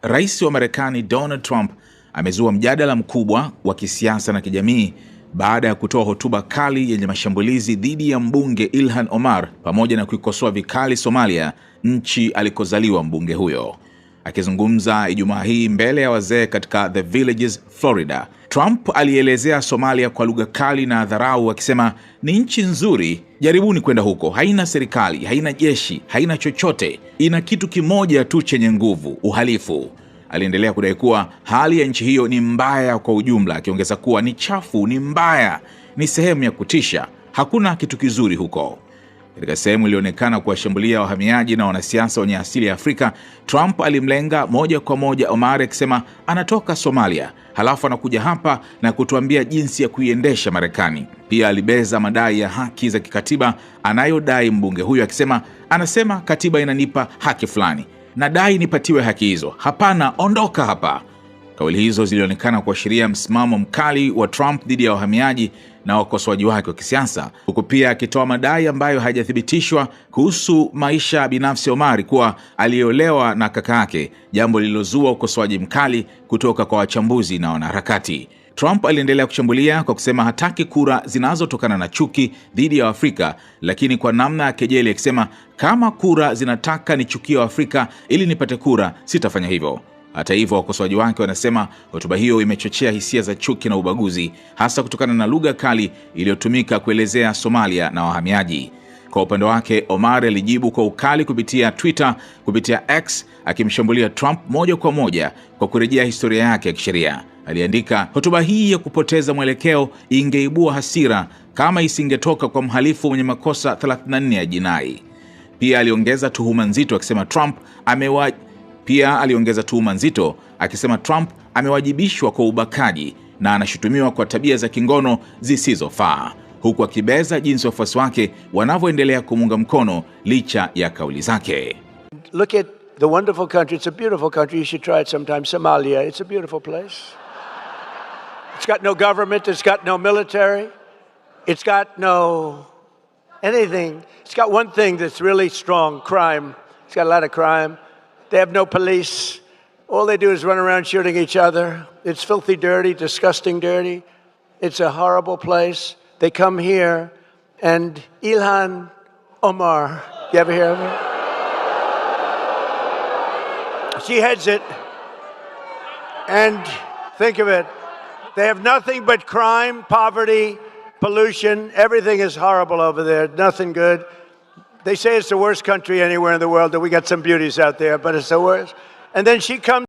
Rais wa Marekani Donald Trump amezua mjadala mkubwa wa kisiasa na kijamii baada ya kutoa hotuba kali yenye mashambulizi dhidi ya mbunge Ilhan Omar pamoja na kuikosoa vikali Somalia, nchi alikozaliwa mbunge huyo. Akizungumza Ijumaa hii mbele ya wazee katika The Villages, Florida, Trump alielezea Somalia kwa lugha kali na dharau akisema, ni nchi nzuri, jaribuni kwenda huko, haina serikali, haina jeshi, haina chochote, ina kitu kimoja tu chenye nguvu, uhalifu. Aliendelea kudai kuwa hali ya nchi hiyo ni mbaya kwa ujumla, akiongeza kuwa ni chafu, ni mbaya, ni sehemu ya kutisha, hakuna kitu kizuri huko. Katika sehemu ilionekana kuwashambulia wahamiaji na wanasiasa wenye asili ya Afrika, Trump alimlenga moja kwa moja Omar akisema anatoka Somalia, halafu anakuja hapa na kutuambia jinsi ya kuiendesha Marekani. Pia alibeza madai ya haki za kikatiba anayodai mbunge huyo akisema, anasema katiba inanipa haki fulani, nadai nipatiwe haki hizo. Hapana, ondoka hapa. Kauli hizo zilionekana kuashiria msimamo mkali wa Trump dhidi ya wahamiaji na wakosoaji wake wa kisiasa, huku pia akitoa madai ambayo hajathibitishwa kuhusu maisha binafsi ya Omar kuwa aliolewa na kaka yake, jambo lililozua ukosoaji mkali kutoka kwa wachambuzi na wanaharakati. Trump aliendelea kushambulia kwa kusema hataki kura zinazotokana na chuki dhidi ya Afrika, lakini kwa namna ya kejeli akisema, kama kura zinataka nichukie Afrika ili nipate kura, sitafanya hivyo. Hata hivyo, wakosoaji wake wanasema hotuba hiyo imechochea hisia za chuki na ubaguzi, hasa kutokana na lugha kali iliyotumika kuelezea Somalia na wahamiaji. Kwa upande wake, Omar alijibu kwa ukali kupitia Twitter, kupitia X, akimshambulia Trump moja kwa moja kwa kurejea historia yake ya kisheria. Aliandika, hotuba hii ya kupoteza mwelekeo ingeibua hasira kama isingetoka kwa mhalifu mwenye makosa 34 ya jinai. Pia aliongeza tuhuma nzito akisema Trump amewajibishwa kwa ubakaji na anashutumiwa kwa tabia za kingono zisizofaa, huku akibeza jinsi wafuasi wake wanavyoendelea kumunga mkono licha ya kauli zake. Look at the wonderful country. It's a beautiful country. You should try it sometime. Somalia. It's a beautiful place. It's got no government. It's got no military. It's got no anything. It's got one thing that's really strong, crime. It's got a lot of crime. They have no police. All they do is run around shooting each other. It's filthy dirty, disgusting dirty. It's a horrible place. They come here, and Ilhan Omar, you ever hear of her? She heads it. And think of it. They have nothing but crime, poverty, pollution. Everything is horrible over there. Nothing good. They say it's the worst country anywhere in the world, that we got some beauties out there, but it's the worst. And then she comes